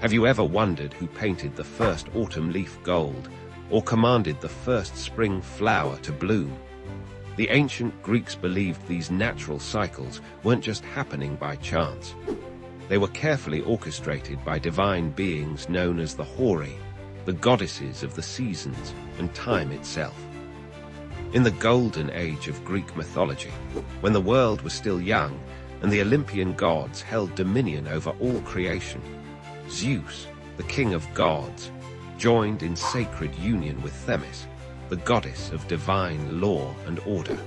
Have you ever wondered who painted the first autumn leaf gold, or commanded the first spring flower to bloom? The ancient Greeks believed these natural cycles weren't just happening by chance. They were carefully orchestrated by divine beings known as the Horae, the goddesses of the seasons and time itself. In the golden age of Greek mythology, when the world was still young and the Olympian gods held dominion over all creation, Zeus, the king of gods, joined in sacred union with Themis, the goddess of divine law and order.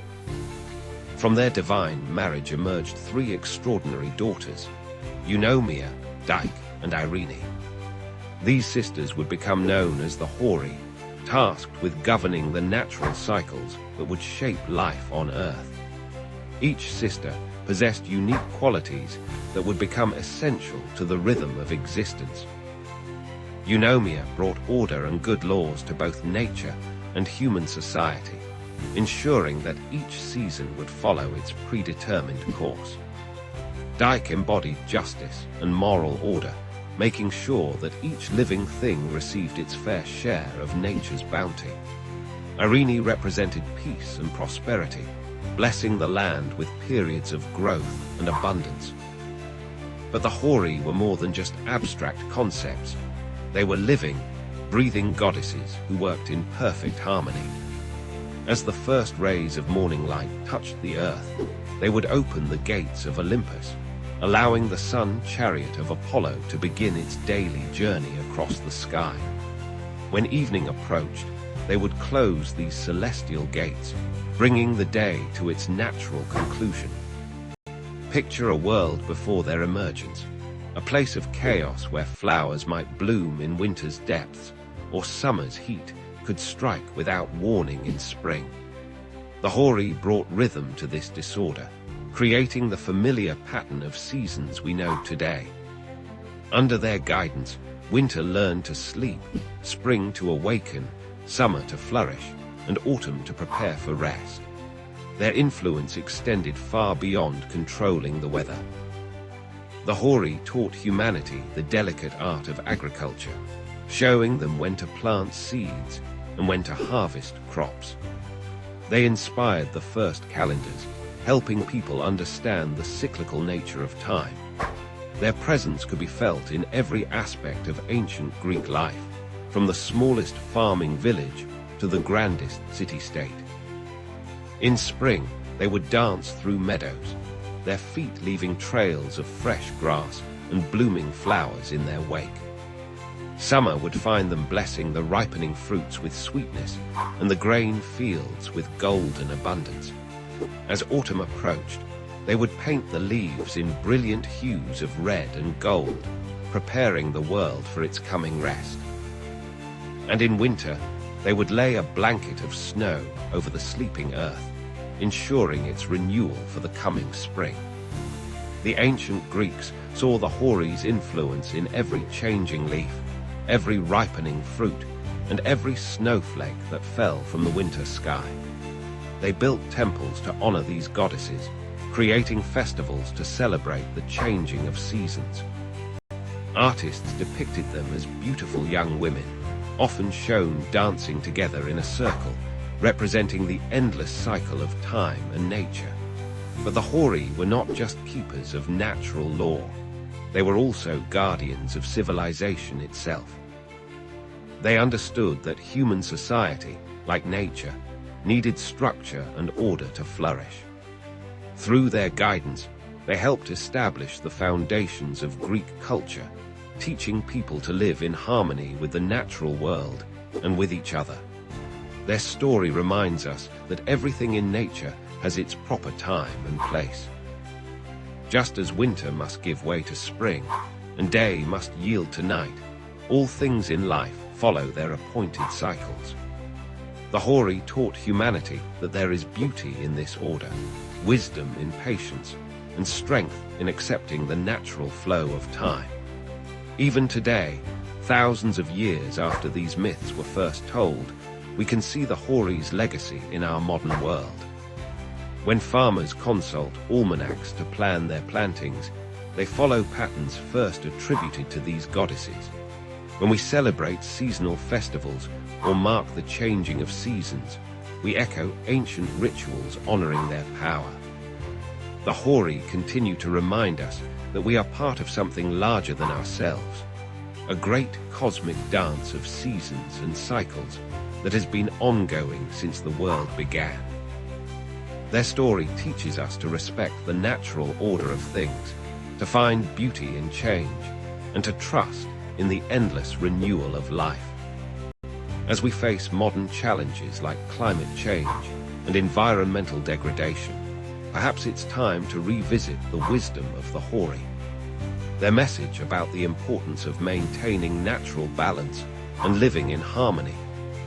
From their divine marriage emerged three extraordinary daughters, Eunomia, Dike, and Eirene. These sisters would become known as the Horae, tasked with governing the natural cycles that would shape life on Earth. Each sister possessed unique qualities that would become essential to the rhythm of existence. Eunomia brought order and good laws to both nature and human society, ensuring that each season would follow its predetermined course. Dike embodied justice and moral order, making sure that each living thing received its fair share of nature's bounty. Eirene represented peace and prosperity, blessing the land with periods of growth and abundance. But the Horae were more than just abstract concepts. They were living, breathing goddesses who worked in perfect harmony. As the first rays of morning light touched the earth, they would open the gates of Olympus, allowing the sun chariot of Apollo to begin its daily journey across the sky. When evening approached, they would close these celestial gates, bringing the day to its natural conclusion. Picture a world before their emergence, a place of chaos where flowers might bloom in winter's depths, or summer's heat could strike without warning in spring. The Horae brought rhythm to this disorder, creating the familiar pattern of seasons we know today. Under their guidance, winter learned to sleep, spring to awaken, summer to flourish, and autumn to prepare for rest. Their influence extended far beyond controlling the weather. The Horae taught humanity the delicate art of agriculture, showing them when to plant seeds and when to harvest crops. They inspired the first calendars, helping people understand the cyclical nature of time. Their presence could be felt in every aspect of ancient Greek life, from the smallest farming village to the grandest city-state. In spring, they would dance through meadows, their feet leaving trails of fresh grass and blooming flowers in their wake. Summer would find them blessing the ripening fruits with sweetness and the grain fields with golden abundance. As autumn approached, they would paint the leaves in brilliant hues of red and gold, preparing the world for its coming rest. And in winter, they would lay a blanket of snow over the sleeping earth, ensuring its renewal for the coming spring. The ancient Greeks saw the Horae's influence in every changing leaf, every ripening fruit, and every snowflake that fell from the winter sky. They built temples to honor these goddesses, creating festivals to celebrate the changing of seasons. Artists depicted them as beautiful young women, often shown dancing together in a circle, representing the endless cycle of time and nature. But the Horae were not just keepers of natural law. They were also guardians of civilization itself. They understood that human society, like nature, needed structure and order to flourish. Through their guidance, they helped establish the foundations of Greek culture, teaching people to live in harmony with the natural world and with each other. Their story reminds us that everything in nature has its proper time and place. Just as winter must give way to spring, and day must yield to night, all things in life follow their appointed cycles. The Horae taught humanity that there is beauty in this order, wisdom in patience, and strength in accepting the natural flow of time. Even today, thousands of years after these myths were first told, we can see the Horae's legacy in our modern world. When farmers consult almanacs to plan their plantings, They follow patterns first attributed to these goddesses. When we celebrate seasonal festivals or mark the changing of seasons, we echo ancient rituals honoring their power. The Horae continue to remind us that we are part of something larger than ourselves, a great cosmic dance of seasons and cycles that has been ongoing since the world began. Their story teaches us to respect the natural order of things, to find beauty in change, and to trust in the endless renewal of life. As we face modern challenges like climate change and environmental degradation, perhaps it's time to revisit the wisdom of the Horae. Their message about the importance of maintaining natural balance and living in harmony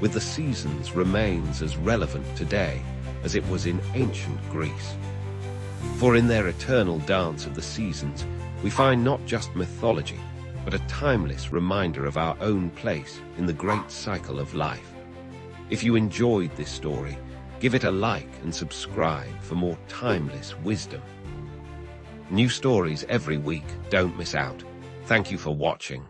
with the seasons remains as relevant today as it was in ancient Greece. For in their eternal dance of the seasons, we find not just mythology, but a timeless reminder of our own place in the great cycle of life. If you enjoyed this story, give it a like and subscribe for more timeless wisdom. New stories every week, don't miss out. Thank you for watching.